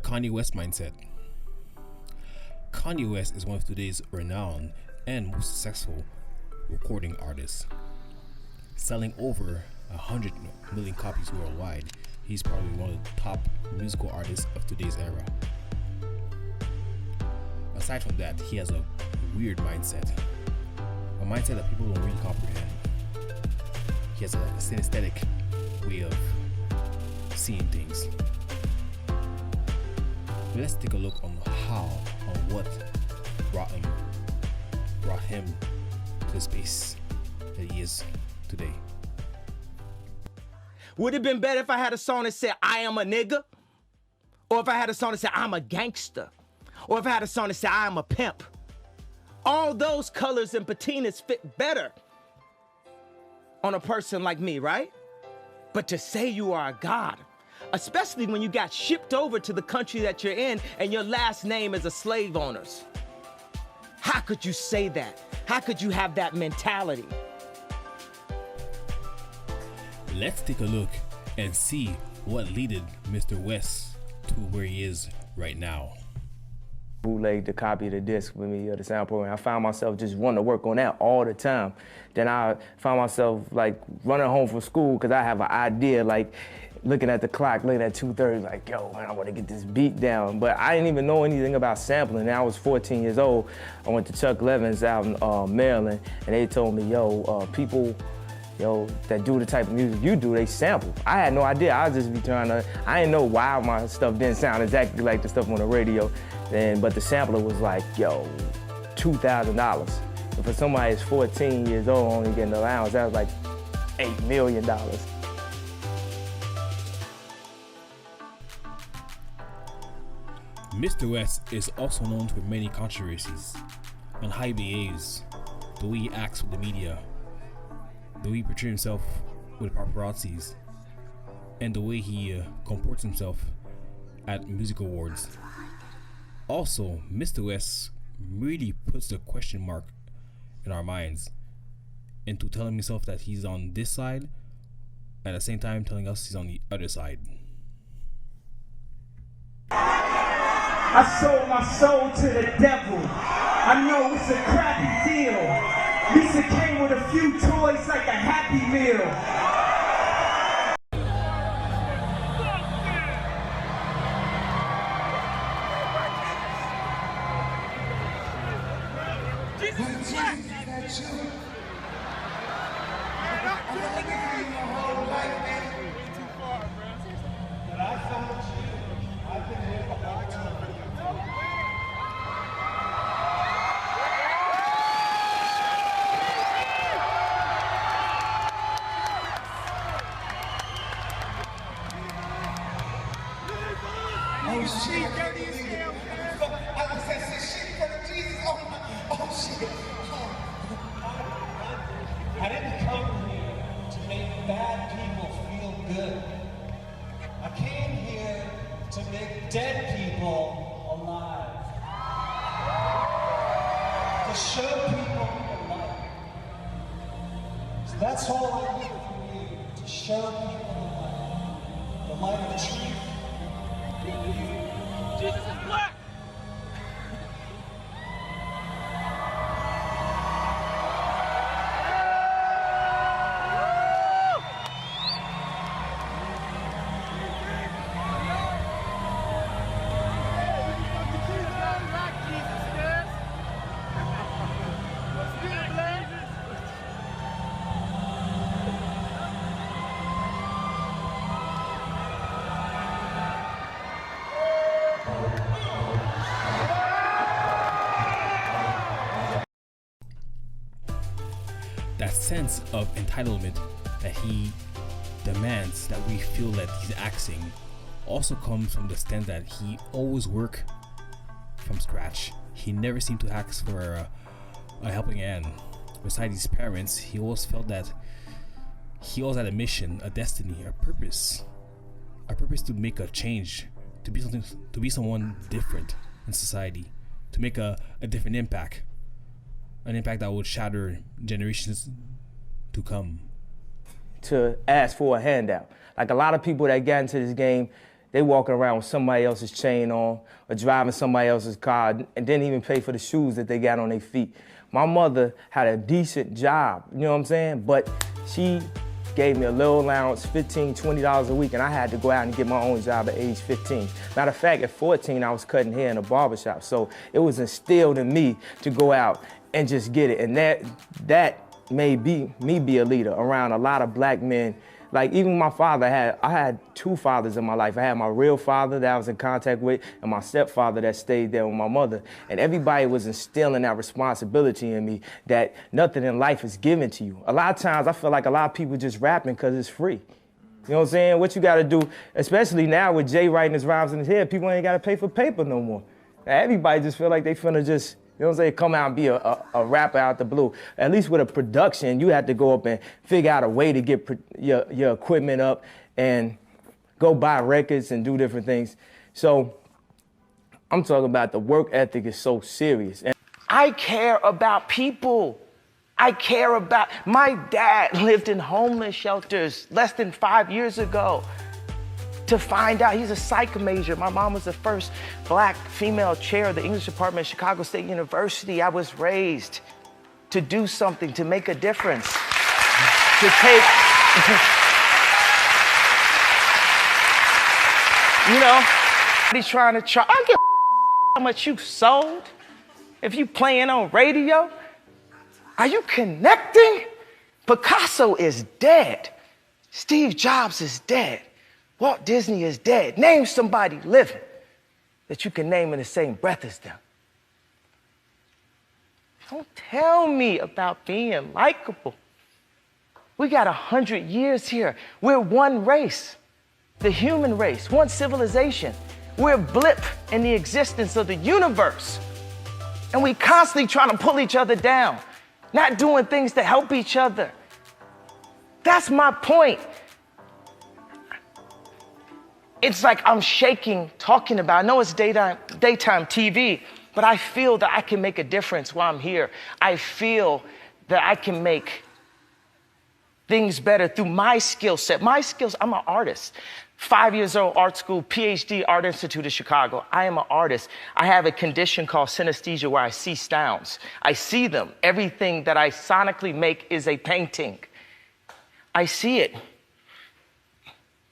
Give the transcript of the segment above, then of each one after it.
Kanye West mindset. Kanye West is one of today's renowned and most successful recording artists. Selling over 100 million copies worldwide, he's probably one of the top musical artists of today's era. Aside from that, he has a weird mindset. A mindset that people don't really comprehend. He has a synesthetic way of seeing things. Let's take a look on what brought him to the space that he is today. Would it have been better if I had a song that said, I am a nigga? Or if I had a song that said, I'm a gangster? Or if I had a song that said, I am a pimp? All those colors and patinas fit better on a person like me, right? But to say you are a god, especially when you got shipped over to the country that you're in and your last name is a slave owner's. How could you say that? How could you have that mentality? Let's take a look and see what leaded Mr. West to where he is right now. Bootleg the copy of the disc with me, the sound program. I found myself just wanting to work on that all the time. Then I found myself like running home from school because I have an idea, like looking at the clock late at 2:30, like, yo, man, I want to get this beat down. But I didn't even know anything about sampling. And I was 14 years old. I went to Chuck Levin's out in Maryland, and they told me, people that do the type of music you do, they sample. I had no idea. I was just be trying to, I didn't know why my stuff didn't sound exactly like the stuff on the radio. But the sampler was like, $2,000. And for somebody that's 14 years old only getting the allowance, that was like $8 million. Mr. West is also known for many controversies on how he behaves, the way he acts with the media, the way he portrays himself with paparazzis, and the way he comports himself at music awards. Also, Mr. West really puts the question mark in our minds into telling himself that he's on this side, at the same time telling us he's on the other side. I sold my soul to the devil. I know it's a crappy deal. Lisa came with a few toys like a Happy Meal. Oh shit, dirty as hell. I said shit for Jesus. Oh shit. I didn't come here to make bad people feel good. I came here to make dead people alive. To show people the light. So that's all I need from you, to show people the light of the truth. Jesus is black! That sense of entitlement that he demands that we feel that he's acting also comes from the stand that he always work from scratch. He never seemed to ask for a helping hand. Besides his parents, he always felt that he always had a mission, a destiny, a purpose to make a change, to be someone different in society, to make a different impact. An impact that would shatter generations to come. To ask for a handout. Like a lot of people that got into this game, They walking around with somebody else's chain on or driving somebody else's car and didn't even pay for the shoes that they got on their feet. My mother had a decent job, you know what I'm saying? But she gave me a little allowance, $15, $20 a week, and I had to go out and get my own job at age 15. Matter of fact, at 14, I was cutting hair in a barbershop. So it was instilled in me to go out and just get it. And that made me be a leader around a lot of black men. Like even my father I had two fathers in my life. I had my real father that I was in contact with and my stepfather that stayed there with my mother. And everybody was instilling that responsibility in me that nothing in life is given to you. A lot of times I feel like a lot of people just rapping because it's free. You know what I'm saying? What you gotta do, especially now with Jay writing his rhymes in his head, people ain't gotta pay for paper no more. Now, everybody just feel like they finna just, you know what I'm saying, come out and be a rapper out the blue. At least with a production, you have to go up and figure out a way to get your equipment up and go buy records and do different things. So I'm talking about the work ethic is so serious. And I care about people. I care about, my dad lived in homeless shelters less than 5 years ago. To find out, he's a psych major. My mom was the first black female chair of the English department at Chicago State University. I was raised to do something, to make a difference, to take, you know, he's trying to charge. I don't give how much you sold. If you playing on radio, are you connecting? Picasso is dead. Steve Jobs is dead. Walt Disney is dead. Name somebody living that you can name in the same breath as them. Don't tell me about being likable. We got 100 years here. We're one race, the human race, one civilization. We're a blip in the existence of the universe. And we constantly trying to pull each other down, not doing things to help each other. That's my point. It's like I'm shaking talking about, I know it's daytime TV, but I feel that I can make a difference while I'm here. I feel that I can make things better through my skill set. My skills, I'm an artist. 5 years old, art school, PhD, Art Institute of Chicago. I am an artist. I have a condition called synesthesia where I see sounds. I see them. Everything that I sonically make is a painting. I see it.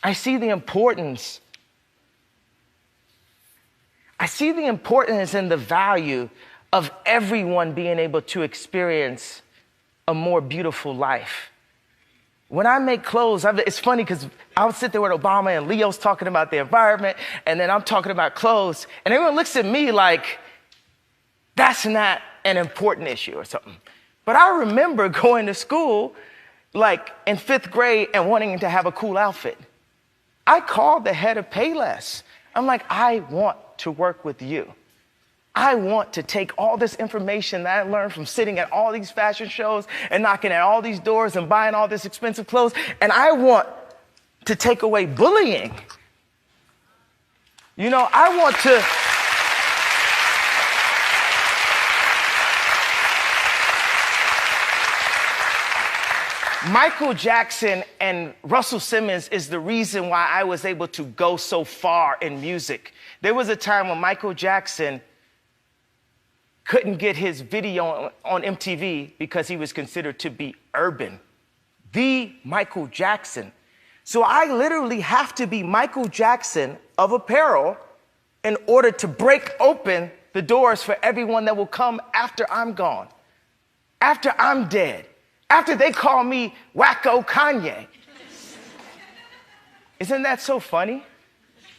I see the importance. I see the importance and the value of everyone being able to experience a more beautiful life. When I make clothes, it's funny because I'll sit there with Obama and Leo's talking about the environment, and then I'm talking about clothes, and everyone looks at me like that's not an important issue or something. But I remember going to school like in 5th grade and wanting to have a cool outfit. I called the head of Payless. I'm like, I want to work with you. I want to take all this information that I learned from sitting at all these fashion shows and knocking at all these doors and buying all this expensive clothes, and I want to take away bullying. You know, I want to... Michael Jackson and Russell Simmons is the reason why I was able to go so far in music. There was a time when Michael Jackson couldn't get his video on MTV because he was considered to be urban. The Michael Jackson. So I literally have to be Michael Jackson of apparel in order to break open the doors for everyone that will come after I'm gone, after I'm dead. After they call me wacko Kanye. Isn't that so funny?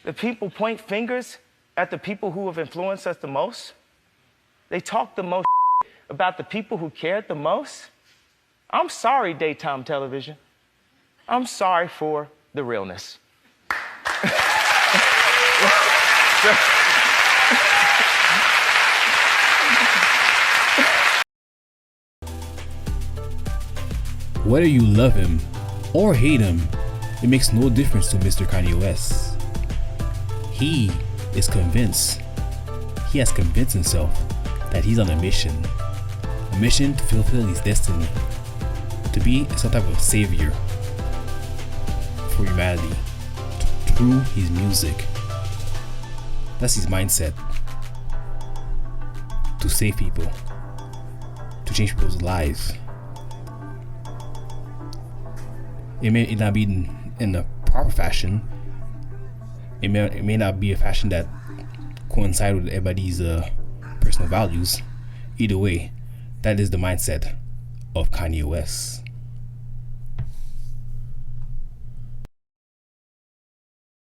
The people point fingers at the people who have influenced us the most. They talk the most about the people who cared the most. I'm sorry, daytime television. I'm sorry for the realness. Whether you love him or hate him, it makes no difference to Mr. Kanye West. He is convinced, he has convinced himself that he's on a mission to fulfill his destiny, to be some type of savior for humanity, through his music. That's his mindset. To save people, to change people's lives. It may not be in a proper fashion. It may not be a fashion that coincides with everybody's personal values. Either way, that is the mindset of Kanye West.